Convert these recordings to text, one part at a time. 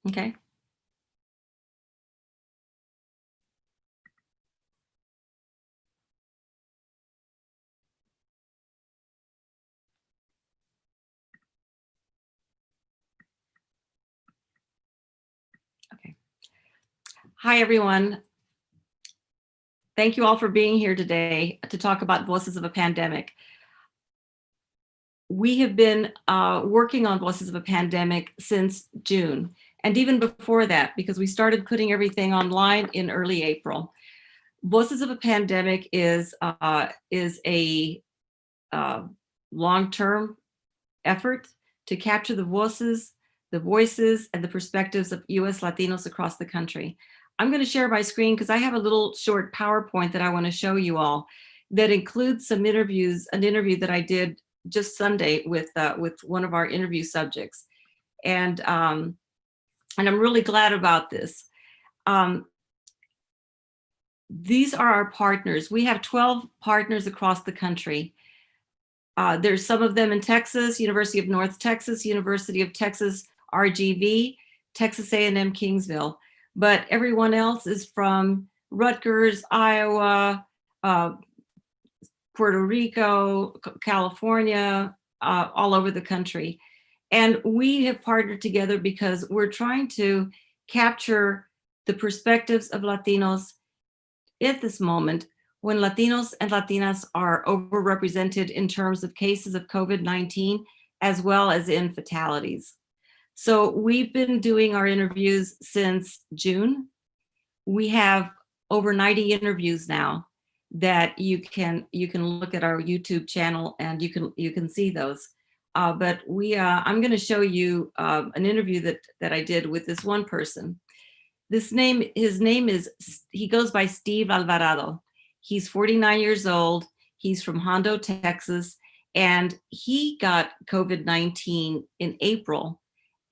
Okay. Okay. Hi, everyone. Thank you all for being here today to talk about Voices of a Pandemic. We have been working on Voices of a Pandemic since June, and even before that, because we started putting everything online in early April. Voices of a Pandemic is a long-term effort to capture the voices, and the perspectives of US Latinos across the country. I'm going to share my screen because I have a little short PowerPoint that I want to show you all that includes some interviews, an interview that I did just Sunday with one of our interview subjects. And I'm really glad about this. These are our partners. We have 12 partners across the country. There's some of them in Texas, University of North Texas, University of Texas, RGV, Texas A&M Kingsville. But everyone else is from Rutgers, Iowa, Puerto Rico, California, all over the country. And we have partnered together because we're trying to capture the perspectives of Latinos at this moment when Latinos and Latinas are overrepresented in terms of cases of COVID-19, as well as in fatalities. So we've been doing our interviews since June. We have over 90 interviews now that you can look at our YouTube channel and you can see those. But I'm going to show you an interview that I did with this one person. His name is, he goes by Steve Alvarado. He's 49 years old. He's from Hondo, Texas, and he got COVID-19 in April,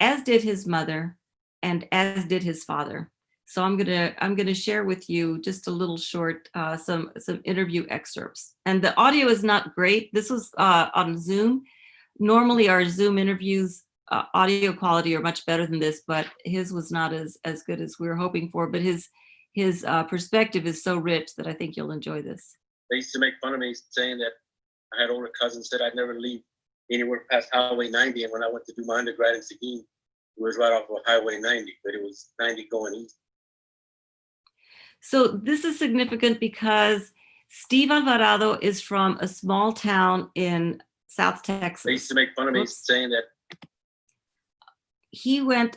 as did his mother and as did his father. So I'm gonna share with you just a little short, some interview excerpts. And the audio is not great. This was on Zoom. Normally our Zoom interviews audio quality are much better than this, but his was not as good as we were hoping for. But his perspective is so rich that I think you'll enjoy this. They used to make fun of me saying that I had older cousins said I'd never leave anywhere past Highway 90. And when I went to do my undergrad in Seguin, it was right off of Highway 90, but it was 90 going east. So this is significant because Steve Alvarado is from a small town in South Texas. They used to make fun of me saying that he went,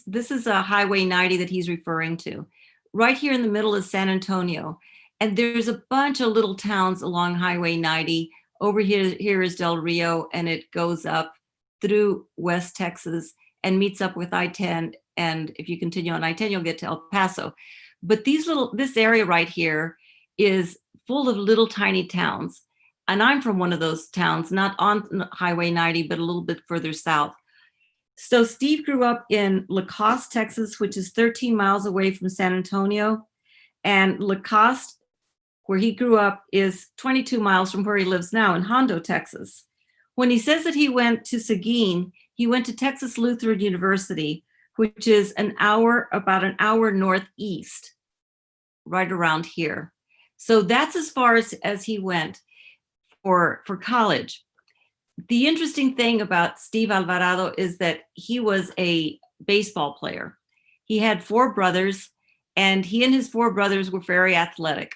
this is a Highway 90 that he's referring to. Right here in the middle is San Antonio. And there's a bunch of little towns along Highway 90. Over here is Del Rio, and it goes up through West Texas and meets up with I-10. And if you continue on I-10, you'll get to El Paso. But this area right here is full of little tiny towns. And I'm from one of those towns, not on Highway 90, but a little bit further south. So Steve grew up in Lacoste, Texas, which is 13 miles away from San Antonio. And Lacoste, where he grew up, is 22 miles from where he lives now in Hondo, Texas. When he says that he went to Seguin, he went to Texas Lutheran University, which is about an hour northeast, right around here. So that's as far as he went for college. The interesting thing about Steve Alvarado is that he was a baseball player. He had 4 brothers, and he and his 4 brothers were very athletic.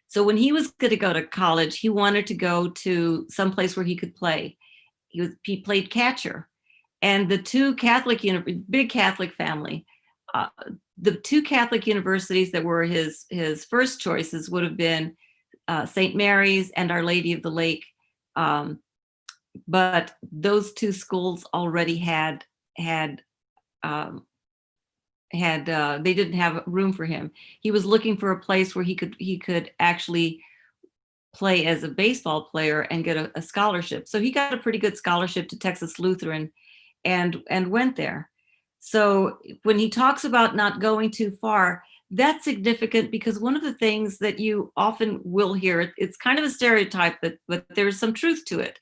So when he was going to go to college, he wanted to go to someplace where he could play. He played catcher. And the 2 big Catholic family, the 2 Catholic universities that were his first choices would have been St. Mary's and Our Lady of the Lake. But those 2 schools already they didn't have room for him. He was looking for a place where he could actually play as a baseball player and get a scholarship. So he got a pretty good scholarship to Texas Lutheran and went there. So when he talks about not going too far, that's significant because one of the things that you often will hear, it's kind of a stereotype, but there's some truth to it,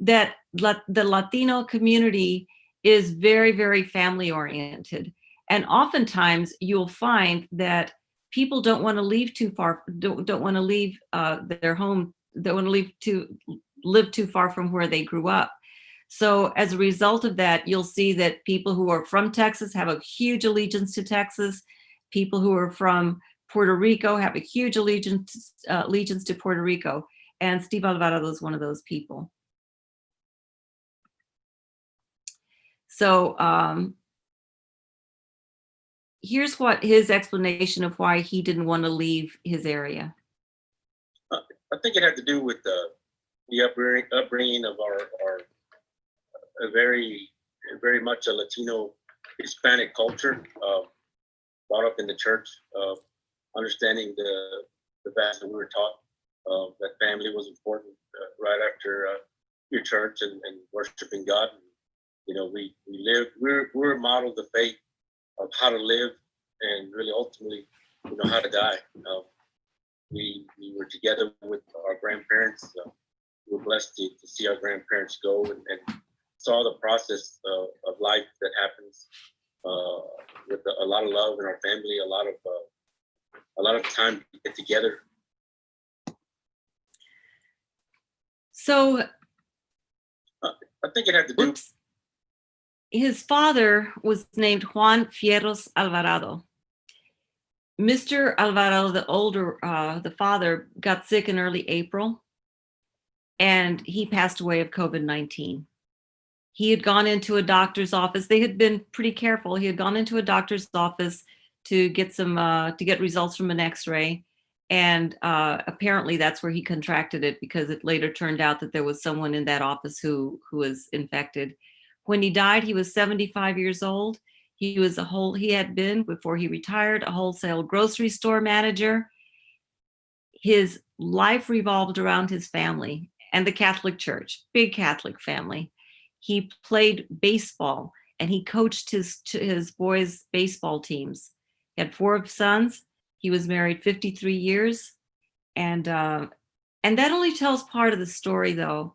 that the Latino community is very, very family oriented. And oftentimes you'll find that people don't want to leave too far, don't want to leave their home, don't want to live too far from where they grew up. So as a result of that, you'll see that people who are from Texas have a huge allegiance to Texas. People who are from Puerto Rico have a huge allegiance to Puerto Rico. And Steve Alvarado is one of those people. So here's what his explanation of why he didn't want to leave his area. I think it had to do with the upbringing of our a very much a Latino Hispanic culture, brought up in the church, understanding the values that we were taught, that family was important right after your church and worshiping God. And, you know, we're modeled the faith of how to live and really ultimately, you know, how to die. We were together with our grandparents. We were blessed to see our grandparents go and saw the process of life that happens with a lot of love in our family, a lot of time to get together. So I think it had to do. His father was named Juan Fierros Alvarado. Mr. Alvarado, the father, got sick in early April, and he passed away of COVID-19. He had gone into a doctor's office. They had been pretty careful. He had gone into a doctor's office to get to get results from an X-ray, and apparently that's where he contracted it, because it later turned out that there was someone in that office who was infected. When he died, he was 75 years old. He had been, before he retired, a wholesale grocery store manager. His life revolved around his family and the Catholic Church, big Catholic family. He played baseball and he coached his boys' baseball teams. He had 4 sons. He was married 53 years. And that only tells part of the story, though.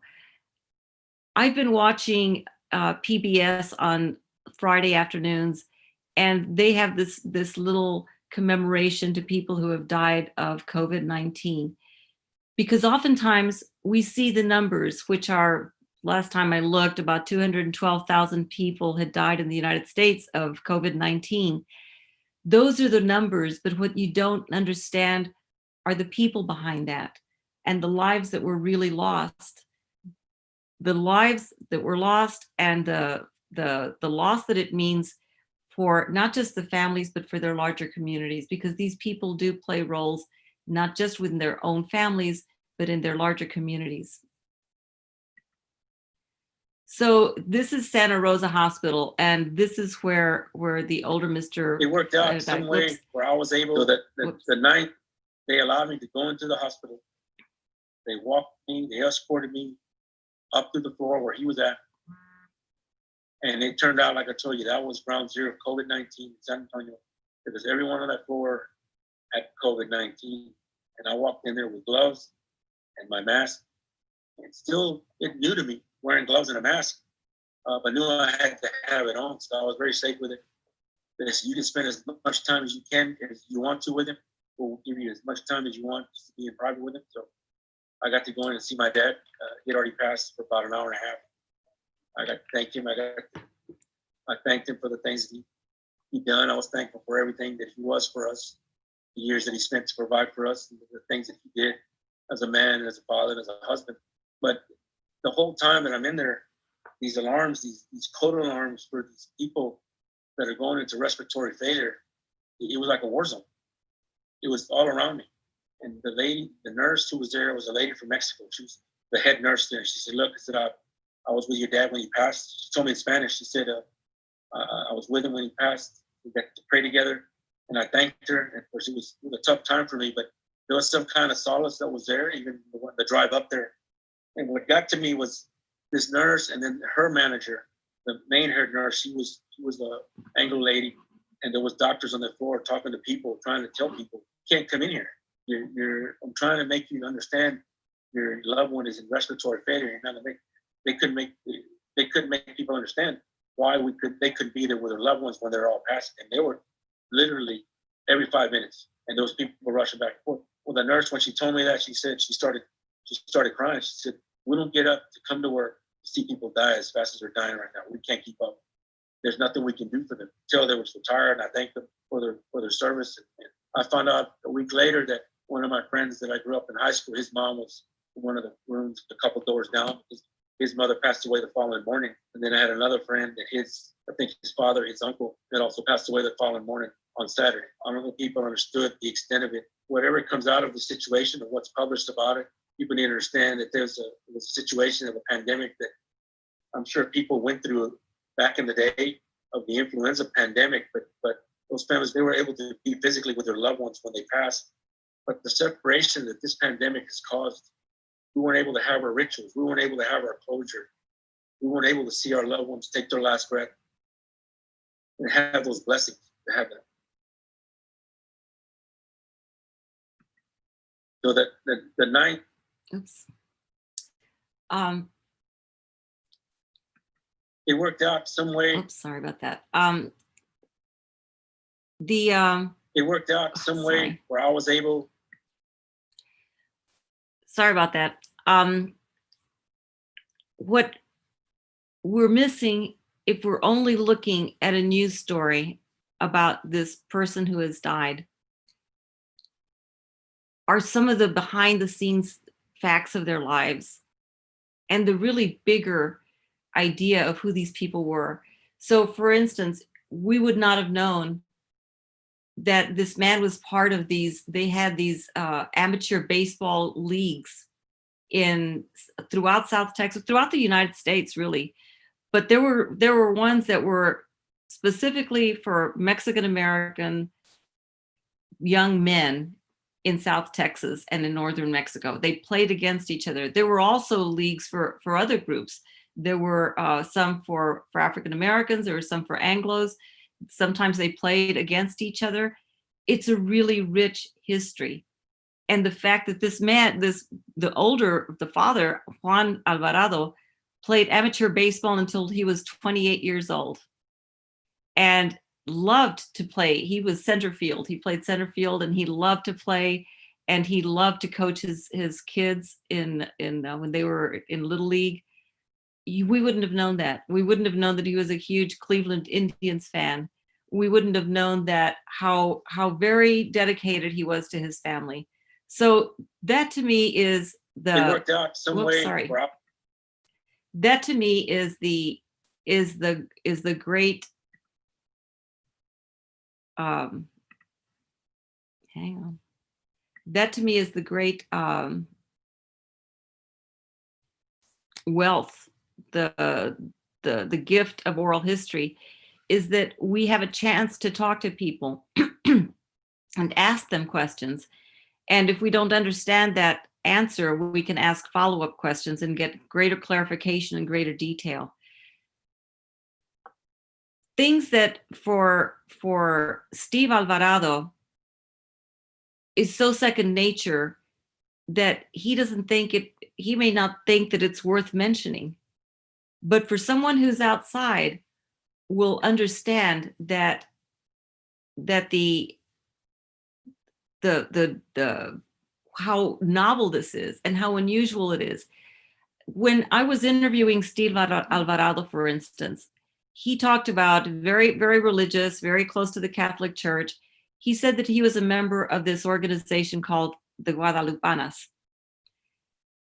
I've been watching PBS on Friday afternoons, and they have this little commemoration to people who have died of COVID-19. Because oftentimes we see the numbers, which are, last time I looked, about 212,000 people had died in the United States of COVID-19. Those are the numbers, but what you don't understand are the people behind that and the lives that were really lost. The lives that were lost and the loss that it means for not just the families, but for their larger communities, because these people do play roles, not just within their own families, but in their larger communities. So this is Santa Rosa Hospital, and this is where the older Mr. It worked out some way where I was able, so that the night they allowed me to go into the hospital, they walked me, they escorted me up to the floor where he was at. And it turned out, like I told you, that was ground zero of COVID-19 in San Antonio, because everyone on that floor had COVID-19. And I walked in there with gloves and my mask, and still it new to me wearing gloves and a mask, but knew I had to have it on. So I was very safe with it. You can spend as much time as you can, as you want to with him. We'll give you as much time as you want to be in private with him. So I got to go in and see my dad. He had already passed for about an hour and a half. I got to thank him. I thanked him for the things that he done. I was thankful for everything that he was for us, the years that he spent to provide for us, and the things that he did as a man, as a father, as a husband. But the whole time that I'm in there, these alarms, these code alarms for these people that are going into respiratory failure, it was like a war zone. It was all around me. And the nurse who was there was a lady from Mexico. She was the head nurse there. She said, look, I said, I was with your dad when he passed. She told me in Spanish. She said, I was with him when he passed. We got to pray together. And I thanked her. And of course, it was a tough time for me, but there was some kind of solace that was there, even the drive up there. And what got to me was this nurse, and then her manager, the main head nurse. She was a Anglo lady, and there was doctors on the floor talking to people, trying to tell people, you can't come in here. I'm trying to make you understand your loved one is in respiratory failure. They couldn't make people understand why they couldn't be there with their loved ones when they're all passing. And they were literally every 5 minutes. And those people were rushing back and forth. Well, the nurse, when she told me that, she said she started crying. She said, "We don't get up to come to work to see people die as fast as they're dying right now. We can't keep up. There's nothing we can do for them." Until they was retired, and I thanked them for their service. And I found out a week later that one of my friends that I grew up in high school, his mom was in one of the rooms a couple doors down. His mother passed away the following morning. And then I had another friend that I think his father, his uncle, that also passed away the following morning on Saturday. I don't think people understood the extent of it. Whatever comes out of the situation or what's published about it, people need to understand that there was a situation of a pandemic that I'm sure people went through back in the day of the influenza pandemic, but those families, they were able to be physically with their loved ones when they passed. But the separation that this pandemic has caused, we weren't able to have our rituals. We weren't able to have our closure. We weren't able to see our loved ones take their last breath and have those blessings to have that. So that the ninth. Oops. It worked out some way. Oops, sorry about that. It worked out some way where I was able. Sorry about that. What we're missing, if we're only looking at a news story about this person who has died, are some of the behind the scenes facts of their lives and the really bigger idea of who these people were. So for instance, we would not have known that this man was part of they had these amateur baseball leagues throughout South Texas, throughout the United States, really. But there were ones that were specifically for Mexican American young men in South Texas and in northern Mexico. They played against each other. There were also leagues for other groups. There were some for African Americans. There were some for Anglos. Sometimes they played against each other. It's a really rich history. And the fact that this man, the father, Juan Alvarado, played amateur baseball until he was 28 years old and loved to play. He was center field. He played center field and he loved to play, and he loved to coach his kids in when they were in Little League. We wouldn't have known that. We wouldn't have known that he was a huge Cleveland Indians fan. We wouldn't have known that how very dedicated he was to his family. So that to me is It worked out some way. Sorry. That to me is the great hang on. That to me is the great wealth, the gift of oral history, is that we have a chance to talk to people and ask them questions. And if we don't understand that answer, we can ask follow-up questions and get greater clarification and greater detail. Things that for Steve Alvarado is so second nature that he may not think that it's worth mentioning. But for someone who's outside will understand that the how novel this is and how unusual it is. When I was interviewing Steve Alvarado, for instance, he talked about very, very religious, very close to the Catholic Church. He said that he was a member of this organization called the Guadalupanas.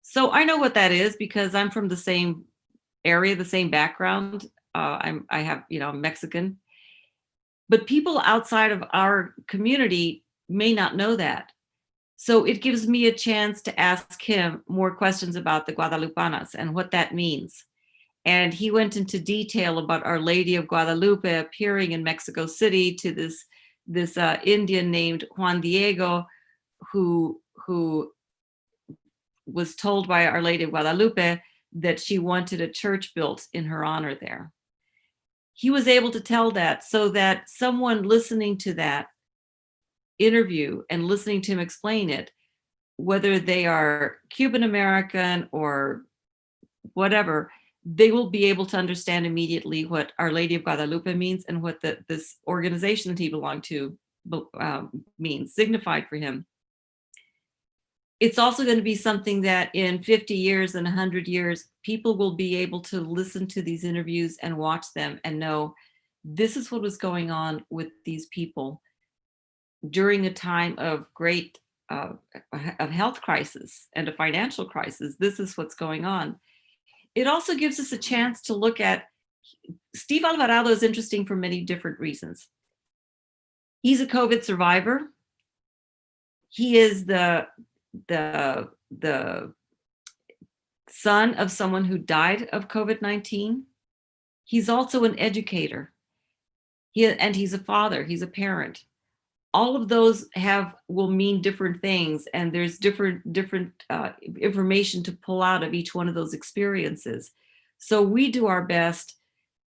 So I know what that is because I'm from the same area, the same background. I'm Mexican. But people outside of our community may not know that. So it gives me a chance to ask him more questions about the Guadalupanas and what that means. And he went into detail about Our Lady of Guadalupe appearing in Mexico City to this Indian named Juan Diego, who was told by Our Lady of Guadalupe that she wanted a church built in her honor there. He was able to tell that so that someone listening to that interview and listening to him explain it, whether they are Cuban American or whatever, they will be able to understand immediately what Our Lady of Guadalupe means and what this organization that he belonged to means, signified for him. It's also going to be something that in 50 years and 100 years, people will be able to listen to these interviews and watch them and know this is what was going on with these people during a time of great of health crisis and a financial crisis. This is what's going on. It also gives us a chance to look at Steve Alvarado is interesting for many different reasons. He's a COVID survivor. He is the son of someone who died of COVID-19. He's also an educator. He's a father, he's a parent. All of those will mean different things, and there's different information to pull out of each one of those experiences. So we do our best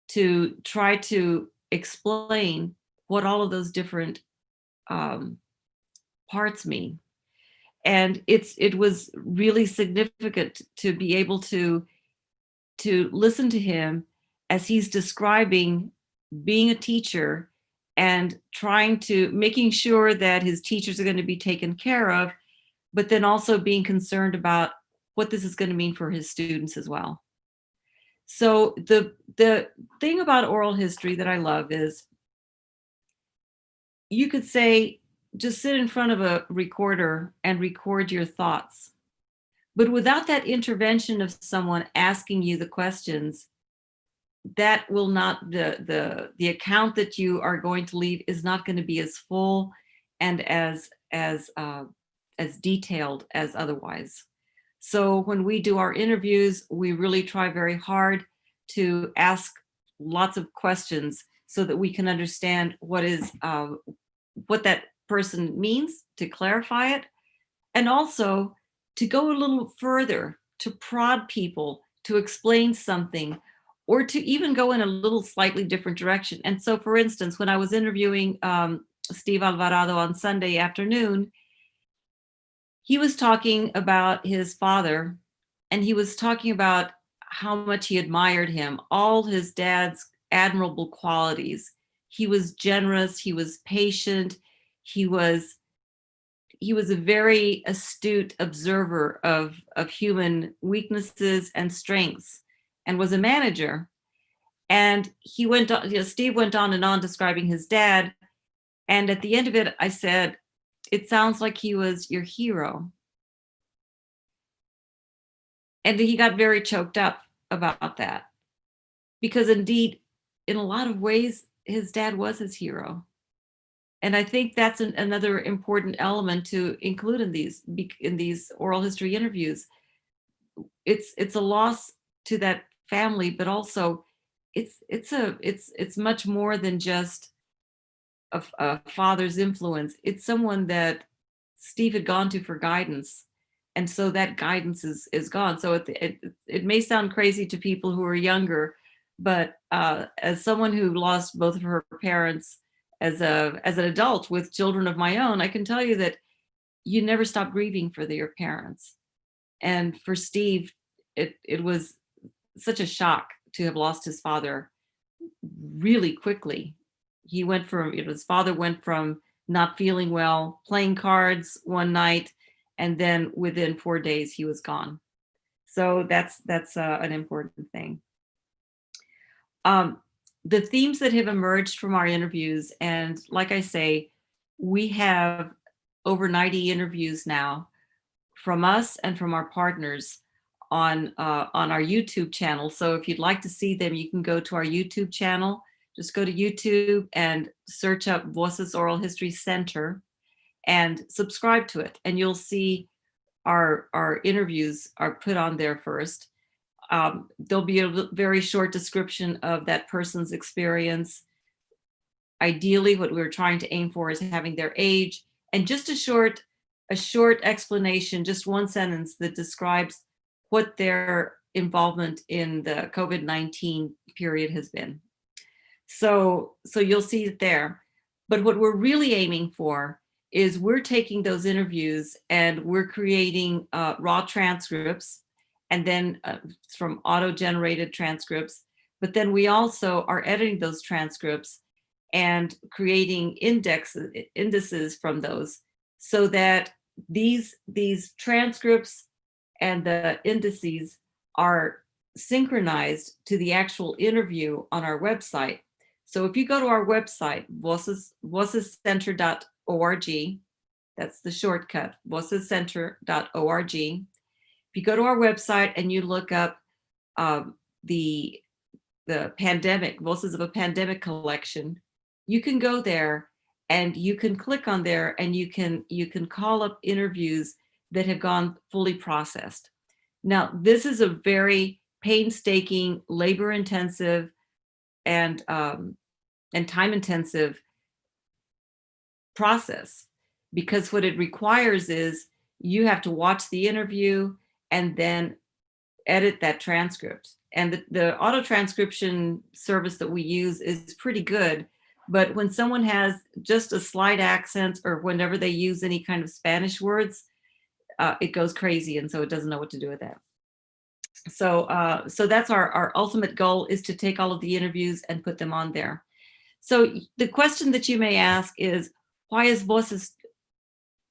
to try to explain what all of those different parts mean. And it was really significant to be able to listen to him as he's describing being a teacher and making sure that his teachers are going to be taken care of, but then also being concerned about what this is going to mean for his students as well. So the thing about oral history that I love is you could say, just sit in front of a recorder and record your thoughts. But without that intervention of someone asking you the questions, that will not, the account that you are going to leave is not going to be as full and as detailed as otherwise. So when we do our interviews, we really try very hard to ask lots of questions so that we can understand what that person means, to clarify it, and also to go a little further, to prod people, to explain something, or to even go in a little slightly different direction. And so, for instance, when I was interviewing Steve Alvarado on Sunday afternoon, he was talking about his father, and he was talking about how much he admired him, all his dad's admirable qualities. He was generous, he was patient, he was a very astute observer of human weaknesses and strengths, and was a manager. And he went on, Steve went on and on describing his dad. And at the end of it, I said, it sounds like he was your hero. And he got very choked up about that, because indeed, in a lot of ways, his dad was his hero. And I think that's another important element to include in these oral history interviews. It's a loss to that family, but also it's much more than just a father's influence. It's someone that Steve had gone to for guidance, and so that guidance is gone. So it may sound crazy to people who are younger, but as someone who lost both of her parents as an adult with children of my own, I can tell you that you never stop grieving for your parents. And for Steve, it was such a shock to have lost his father really quickly. His father went from not feeling well, playing cards one night, and then within 4 days he was gone. So that's an important thing. The themes that have emerged from our interviews, and like I say, we have over 90 interviews now from us and from our partners on our YouTube channel. So if you'd like to see them, you can go to our YouTube channel. Just go to YouTube and search up Voces Oral History Center and subscribe to it, and you'll see our interviews are put on there first. There'll be a very short description of that person's experience. Ideally, what we're trying to aim for is having their age, and just a short explanation, just one sentence that describes what their involvement in the COVID-19 period has been. So you'll see it there. But what we're really aiming for is we're taking those interviews and we're creating raw transcripts, and then from auto-generated transcripts. But then we also are editing those transcripts and creating indices from those, so that these transcripts and the indices are synchronized to the actual interview on our website. So if you go to our website, vocescenter.org, that's the shortcut, vocescenter.org. If you go to our website and you look up the pandemic, Voices of a Pandemic collection, you can go there and you can click on there and you can call up interviews that have gone fully processed. Now, this is a very painstaking, labor-intensive, and time-intensive process, because what it requires is you have to watch the interview and then edit that transcript. And the auto transcription service that we use is pretty good, but when someone has just a slight accent, or whenever they use any kind of Spanish words, it goes crazy, and so it doesn't know what to do with that. So that's our ultimate goal, is to take all of the interviews and put them on there. So the question that you may ask is, why is Voces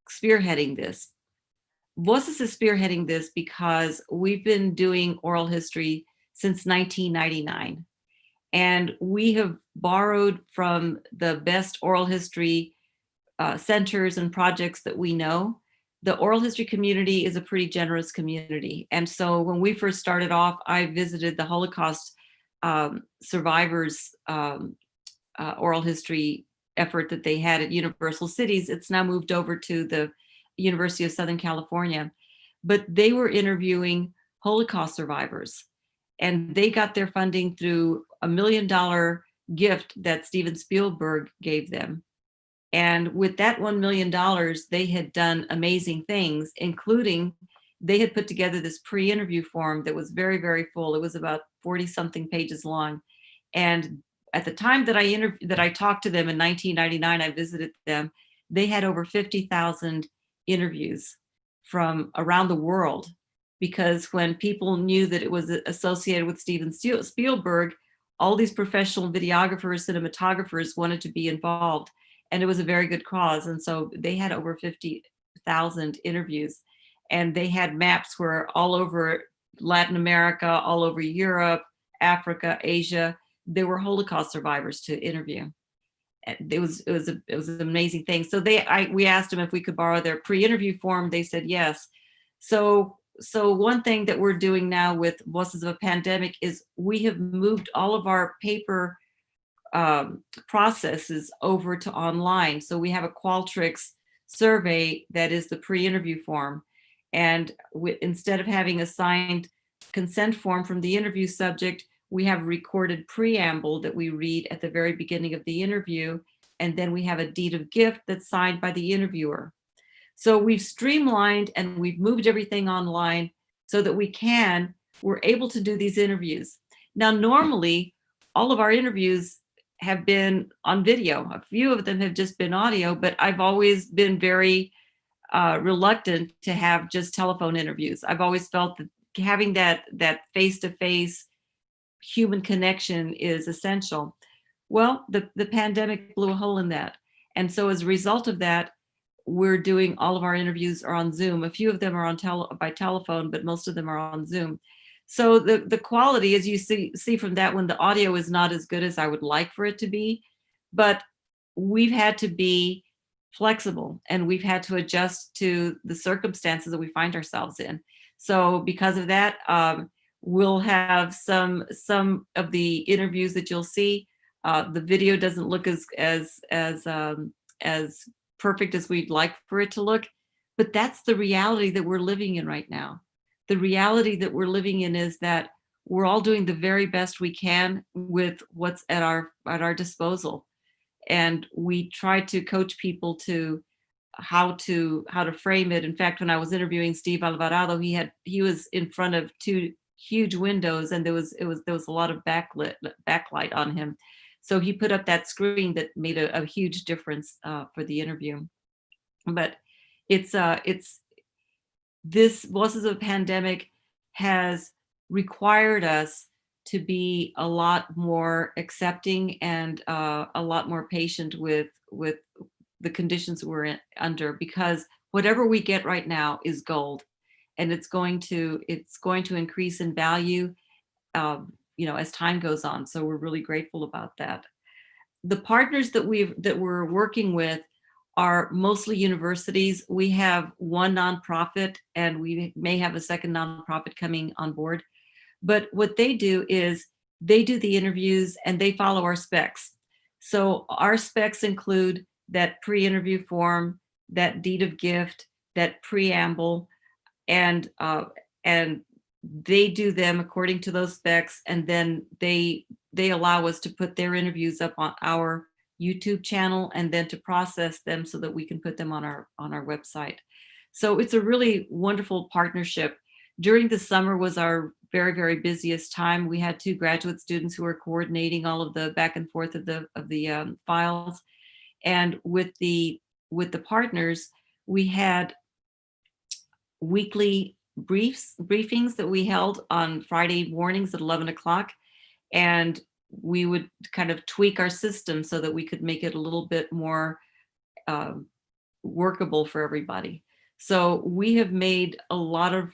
spearheading this? Voces is spearheading this because we've been doing oral history since 1999. And we have borrowed from the best oral history centers and projects that we know. The oral history community is a pretty generous community. And so when we first started off, I visited the Holocaust survivors oral history effort that they had at Universal Cities. It's now moved over to the University of Southern California. But they were interviewing Holocaust survivors. And they got their funding through a $1 million gift that Steven Spielberg gave them. And with that $1 million, they had done amazing things, including they had put together this pre-interview form that was very, very full. It was about 40-something pages long. And at the time that I talked to them in 1999, I visited them, they had over 50,000 interviews from around the world, because when people knew that it was associated with Steven Spielberg, all these professional videographers, cinematographers wanted to be involved, and it was a very good cause. And so they had over 50,000 interviews, and they had maps where all over Latin America, all over Europe, Africa, Asia, there were Holocaust survivors to interview. It was an amazing thing. So we asked them if we could borrow their pre-interview form. They said yes. So one thing that we're doing now with Voices of a Pandemic is we have moved all of our paper processes over to online. So we have a Qualtrics survey that is the pre-interview form. And instead of having a signed consent form from the interview subject, we have a recorded preamble that we read at the very beginning of the interview. And then we have a deed of gift that's signed by the interviewer. So we've streamlined and we've moved everything online so that we're able to do these interviews. Now, normally, all of our interviews have been on video. A few of them have just been audio, but I've always been very reluctant to have just telephone interviews. I've always felt that having that face-to-face human connection is essential. Well, the pandemic blew a hole in that. And so as a result of that, we're doing all of our interviews are on Zoom. A few of them are by telephone, but most of them are on Zoom. So the quality, as you see from that one, the audio is not as good as I would like for it to be, but we've had to be flexible and we've had to adjust to the circumstances that we find ourselves in. So because of that, we'll have some of the interviews that you'll see. The video doesn't look as perfect as we'd like for it to look, but that's the reality that we're living in right now. The reality that we're living in is that we're all doing the very best we can with what's at our disposal, and we try to coach people to how to frame it. In fact, when I was interviewing Steve Alvarado, he was in front of two huge windows, and there was a lot of backlight on him. So he put up that screen that made a huge difference for the interview. But it's this Voices of a Pandemic has required us to be a lot more accepting and a lot more patient with the conditions we're under, because whatever we get right now is gold, and it's going to increase in value, as time goes on. So we're really grateful about that. The partners that we're working with are mostly universities. We have one nonprofit, and we may have a second nonprofit coming on board. But what they do is they do the interviews and they follow our specs. So our specs include that pre-interview form, that deed of gift, that preamble, and and they do them according to those specs, and then they allow us to put their interviews up on our YouTube channel, and then to process them so that we can put them on our website. So it's a really wonderful partnership. During the summer was our very, very busiest time. We had 2 graduate students who were coordinating all of the back and forth of the files, and with the partners, we had weekly briefings that we held on Friday mornings at 11 o'clock. And we would kind of tweak our system so that we could make it a little bit more workable for everybody. So we have made a lot of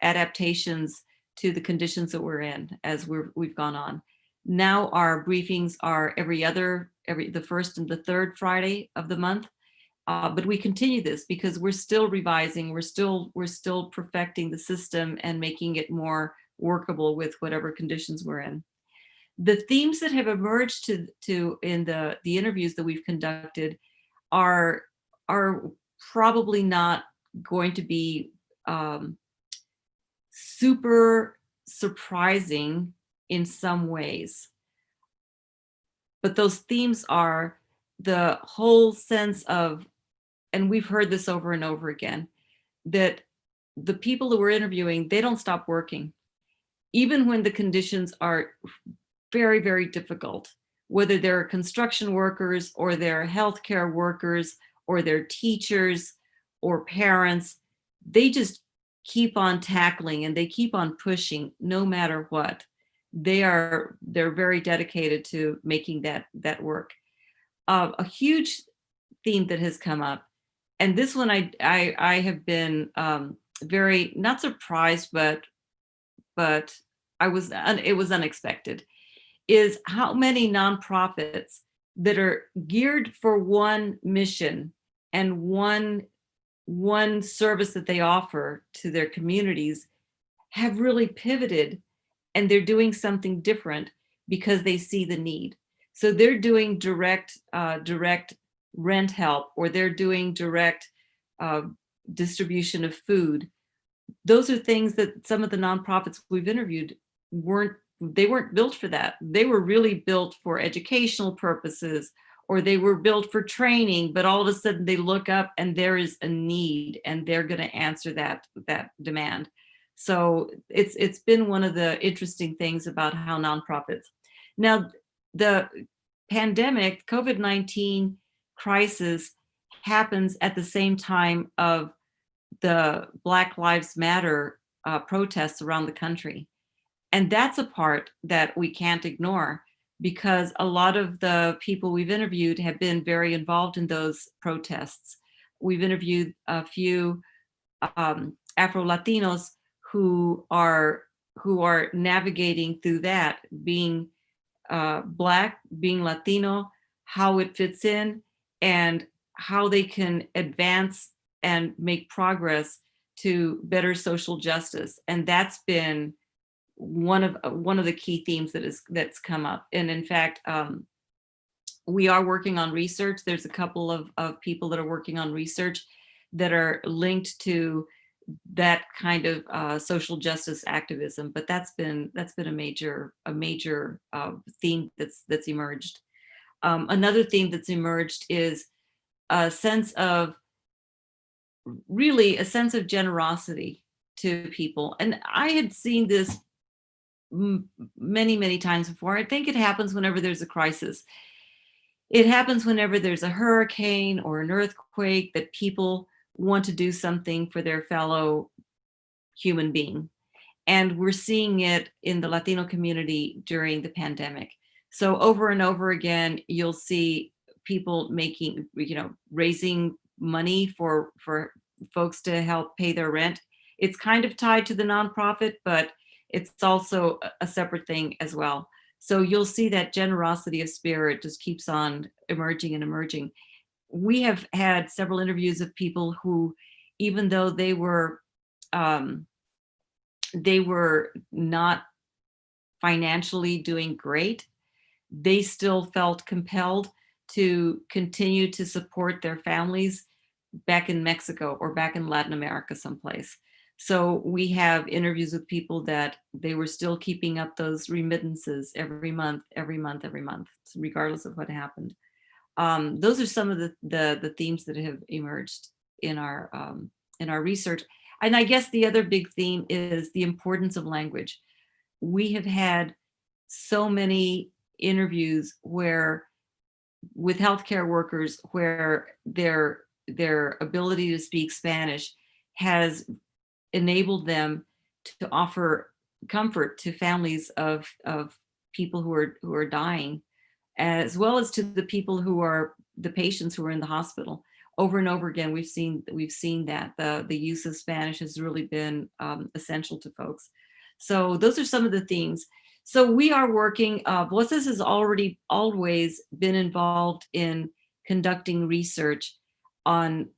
adaptations to the conditions that we're in as we've gone on. Now our briefings are the first and the third Friday of the month. But we continue this because we're still revising, we're still perfecting the system and making it more workable with whatever conditions we're in. The themes that have emerged in the interviews that we've conducted are probably not going to be super surprising in some ways. But those themes are the whole sense of, and we've heard this over and over again, that the people that we're interviewing, they don't stop working. Even when the conditions are very, very difficult, whether they're construction workers or they're healthcare workers or they're teachers or parents, they just keep on tackling and they keep on pushing no matter what. They're very dedicated to making that work. A huge theme that has come up, and this one I have been very not surprised, but it was unexpected, is how many nonprofits that are geared for one mission and one service that they offer to their communities have really pivoted, and they're doing something different because they see the need. So they're doing direct rent help, or they're doing direct distribution of food. Those are things that some of the nonprofits we've interviewed weren't built for that. They were really built for educational purposes, or they were built for training, but all of a sudden they look up and there is a need and they're going to answer that demand. So it's been one of the interesting things about how nonprofits. Now, the pandemic, COVID-19 crisis happens at the same time of the Black Lives Matter protests around the country. And that's a part that we can't ignore, because a lot of the people we've interviewed have been very involved in those protests. We've interviewed a few Afro-Latinos who are navigating through that, being Black, being Latino, how it fits in, and how they can advance and make progress to better social justice. And that's been one of the key themes that's come up. And in fact, we are working on research. There's a couple of people that are working on research that are linked to that kind of social justice activism. But that's been a major theme that's emerged. Another theme that's emerged is a sense of generosity to people. And I had seen this many times before. I think it happens whenever there's a crisis. It happens whenever there's a hurricane or an earthquake, that people want to do something for their fellow human being. And we're seeing it in the Latino community during the pandemic. So over and over again, you'll see people making, raising money for folks to help pay their rent. It's kind of tied to the nonprofit, but it's also a separate thing as well. So you'll see that generosity of spirit just keeps on emerging and emerging. We have had several interviews of people who, even though they were not financially doing great, they still felt compelled to continue to support their families back in Mexico or back in Latin America someplace. So we have interviews with people that they were still keeping up those remittances every month, regardless of what happened. Those are some of the themes that have emerged in our research. And I guess the other big theme is the importance of language. We have had so many interviews where with healthcare workers where their ability to speak Spanish has enabled them to offer comfort to families of people who are dying, as well as to the people who are the patients who are in the hospital. Over and over again, we've seen that the use of Spanish has really been essential to folks. So those are some of the themes. So we are working, Voces has always been involved in conducting research on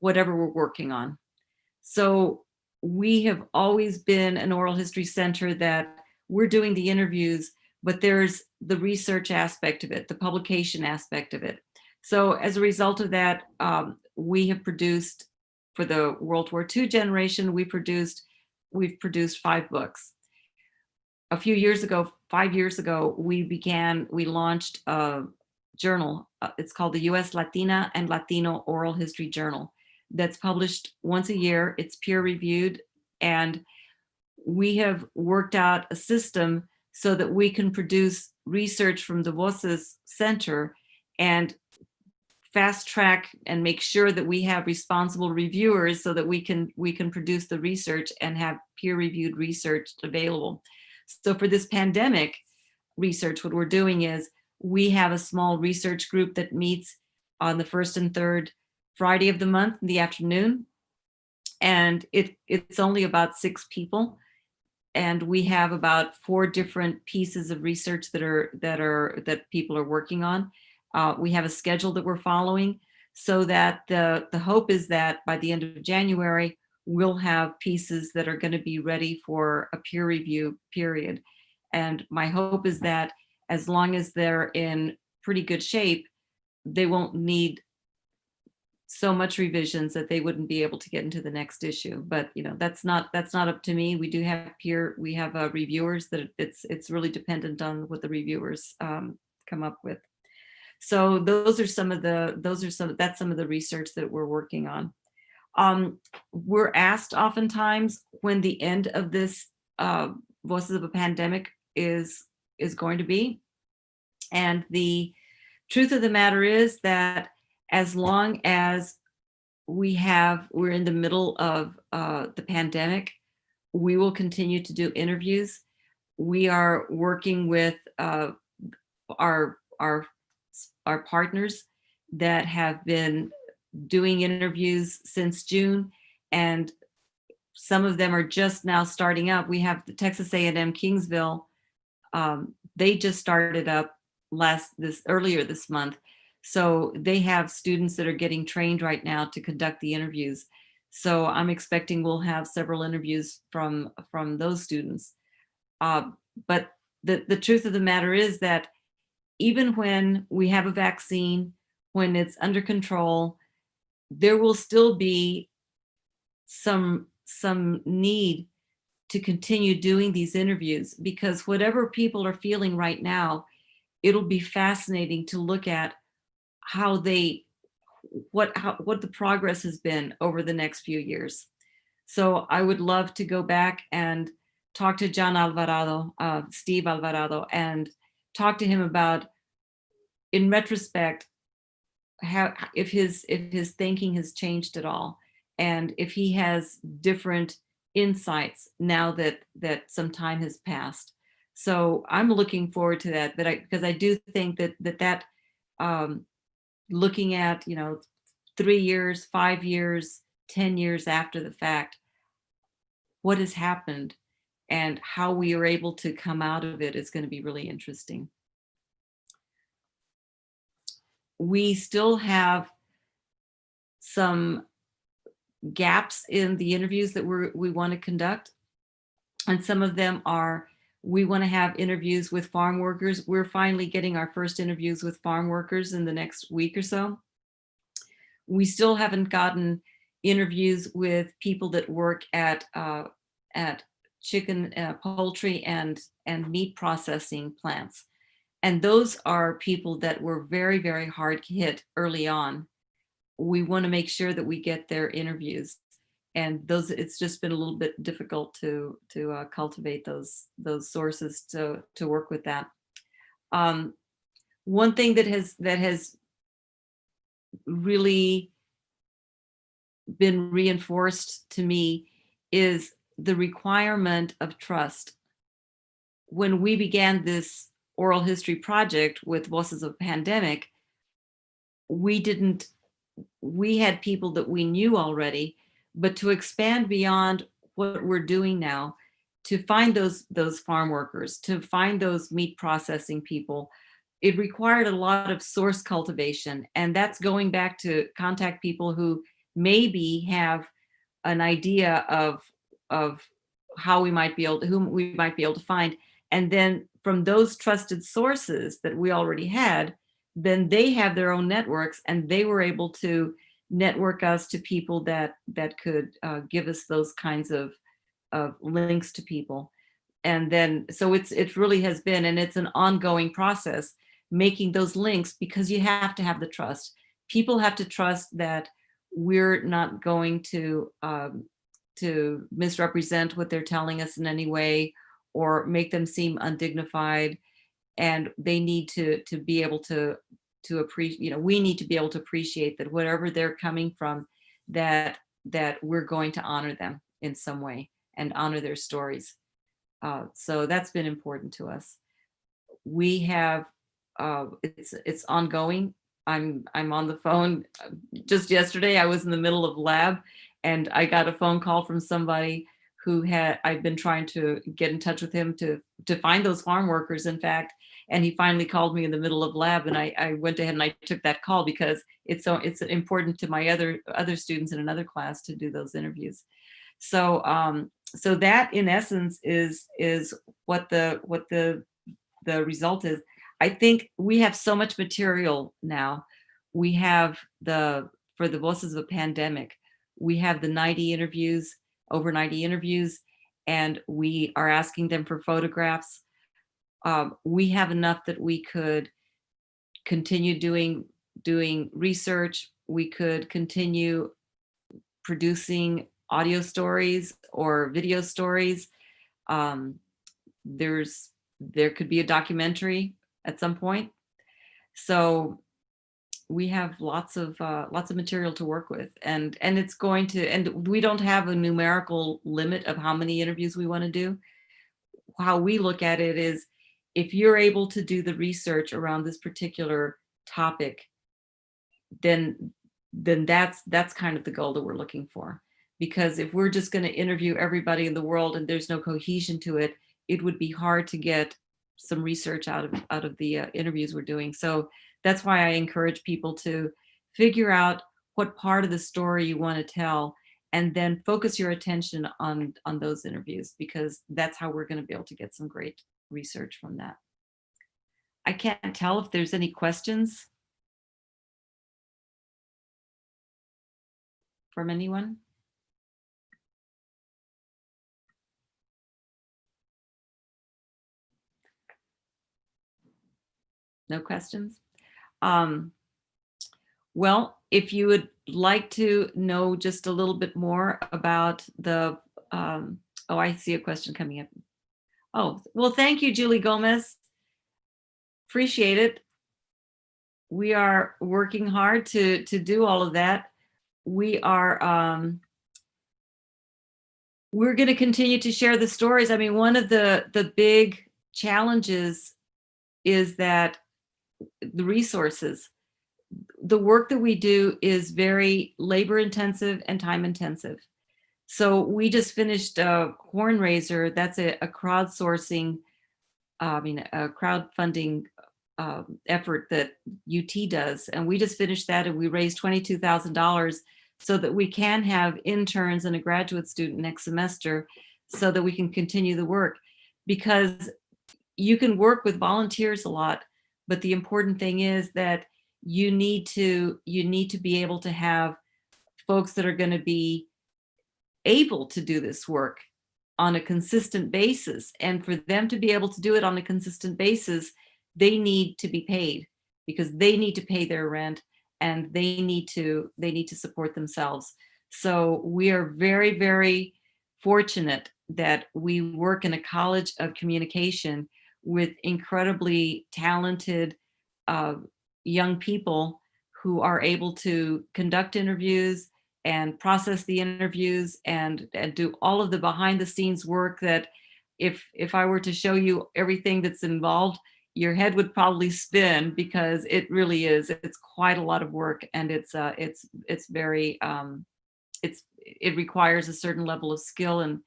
whatever we're working on. So we have always been an oral history center that we're doing the interviews, but there's the research aspect of it, the publication aspect of it. So as a result of that, we have produced, for the World War II generation, we've produced 5 books. A few years ago, 5 years ago, we launched a journal. It's called the US Latina and Latino Oral History Journal, that's published once a year. It's peer reviewed, and we have worked out a system so that we can produce research from the Voces Center and fast track and make sure that we have responsible reviewers so that we can produce the research and have peer reviewed research available. So for this pandemic research, what we're doing is we have a small research group that meets on the first and third Friday of the month in the afternoon. And it's only about 6 people. And we have about 4 different pieces of research that people are working on. We have a schedule that we're following, so that the hope is that by the end of January, we'll have pieces that are going to be ready for a peer review period. And my hope is that as long as they're in pretty good shape, they won't need so much revisions that they wouldn't be able to get into the next issue. But that's not up to me. We do have reviewers that it's really dependent on what the reviewers come up with. So that's some of the research that we're working on. We're asked oftentimes when the end of this Voices of a Pandemic is going to be. And the truth of the matter is that as long as we're in the middle of the pandemic, we will continue to do interviews. We are working with our partners that have been doing interviews since June, and some of them are just now starting up. We have the Texas A&M Kingsville. They just started up earlier this month. So they have students that are getting trained right now to conduct the interviews. So I'm expecting we'll have several interviews from those students. But the truth of the matter is that even when we have a vaccine, when it's under control, there will still be some need to continue doing these interviews, because whatever people are feeling right now, it'll be fascinating to look at what the progress has been over the next few years. So I would love to go back and talk to Steve Alvarado, and talk to him about, in retrospect, if his thinking has changed at all, and if he has different insights now that some time has passed. So I'm looking forward to that, because I do think that um, looking at, 3 years, 5 years, 10 years after the fact, what has happened and how we are able to come out of it is going to be really interesting. We still have some gaps in the interviews that we want to conduct. And some of them are, we want to have interviews with farm workers. We're finally getting our first interviews with farm workers in the next week or so. We still haven't gotten interviews with people that work at chicken, poultry, and meat processing plants. And those are people that were very, very hard hit early on. We want to make sure that we get their interviews, and those, it's just been a little bit difficult to cultivate those sources to work with that. One thing that has really been reinforced to me is the requirement of trust. When we began this oral history project with Voices of Pandemic, we had people that we knew already, but to expand beyond what we're doing now, to find those farm workers, to find those meat processing people, it required a lot of source cultivation. And that's going back to contact people who maybe have an idea of how we might be able to, whom we might be able to find. And then from those trusted sources that we already had, then they have their own networks, and they were able to network us to people that could give us those kinds of links to people. And then, so it really has been, and it's an ongoing process, making those links, because you have to have the trust. People have to trust that we're not going to misrepresent what they're telling us in any way, or make them seem undignified. And they need to be able to appreciate, we need to be able to appreciate that wherever they're coming from, that we're going to honor them in some way and honor their stories. So that's been important to us. We have, it's ongoing. I'm on the phone. Just yesterday, I was in the middle of lab, and I got a phone call from somebody who I've been trying to get in touch with him to find those farm workers, in fact. And he finally called me in the middle of lab, and I went ahead and I took that call, because it's important to my other students in another class to do those interviews. So so that in essence is what the result is. I think we have so much material now. We have for the Voices of a Pandemic, we have the 90 interviews, over 90 interviews, and we are asking them for photographs. We have enough that we could continue doing research. We could continue producing audio stories or video stories. There could be a documentary at some point. So we have lots of material to work with, and it's going to, and we don't have a numerical limit of how many interviews we want to do. How we look at it is, if you're able to do the research around this particular topic, then that's kind of the goal that we're looking for. Because if we're just going to interview everybody in the world and there's no cohesion to it, it would be hard to get some research out of the interviews we're doing. So that's why I encourage people to figure out what part of the story you want to tell, and then focus your attention on those interviews, because that's how we're going to be able to get some great research from that. I can't tell if there's any questions from anyone. No questions? Well, if you would like to know just a little bit more about the, oh, I see a question coming up. Oh, well, thank you, Julie Gomez. Appreciate it. We are working hard to do all of that. We are, we're going to continue to share the stories. I mean, one of the big challenges is that the resources, the work that we do is very labor intensive and time intensive. So we just finished a Horn Raiser. That's a crowdsourcing, a crowdfunding effort that UT does. And we just finished that, and we raised $22,000 so that we can have interns and a graduate student next semester so that we can continue the work. Because you can work with volunteers a lot, but the important thing is that you need to be able to have folks that are going to be able to do this work on a consistent basis. And for them to be able to do it on a consistent basis, they need to be paid, because they need to pay their rent and they need to support themselves. So we are very, very fortunate that we work in a college of communication with incredibly talented young people who are able to conduct interviews and process the interviews and do all of the behind the scenes work that if I were to show you everything that's involved, your head would probably spin, because it really is. It's quite a lot of work, and it's very it requires a certain level of skill and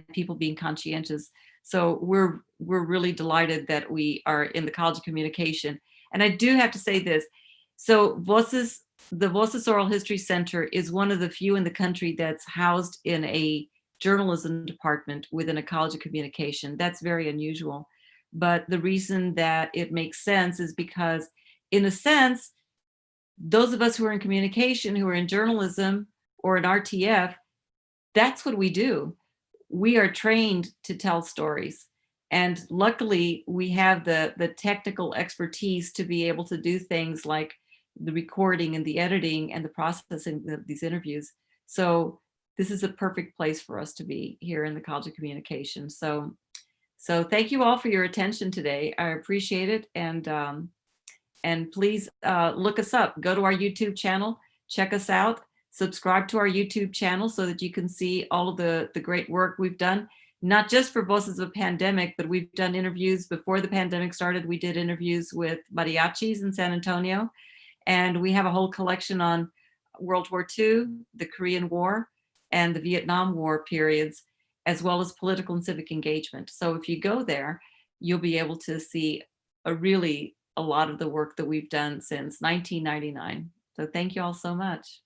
people being conscientious. So we're really delighted that we are in the College of Communication. And I do have to say this. So the Voces Oral History Center is one of the few in the country that's housed in a journalism department within a College of Communication. That's very unusual. But the reason that it makes sense is because, in a sense, those of us who are in communication, who are in journalism or in RTF, that's what we do. We are trained to tell stories. And luckily, we have the technical expertise to be able to do things like the recording and the editing and the processing of these interviews. So this is a perfect place for us to be here in the College of Communication. So thank you all for your attention today. I appreciate it. And please look us up. Go to our YouTube channel, check us out, subscribe to our YouTube channel so that you can see all of the great work we've done, not just for Voices of Pandemic, but we've done interviews before the pandemic started. We did interviews with mariachis in San Antonio, and we have a whole collection on World War II, the Korean War, and the Vietnam War periods, as well as political and civic engagement. So if you go there, you'll be able to see a lot of the work that we've done since 1999. So thank you all so much.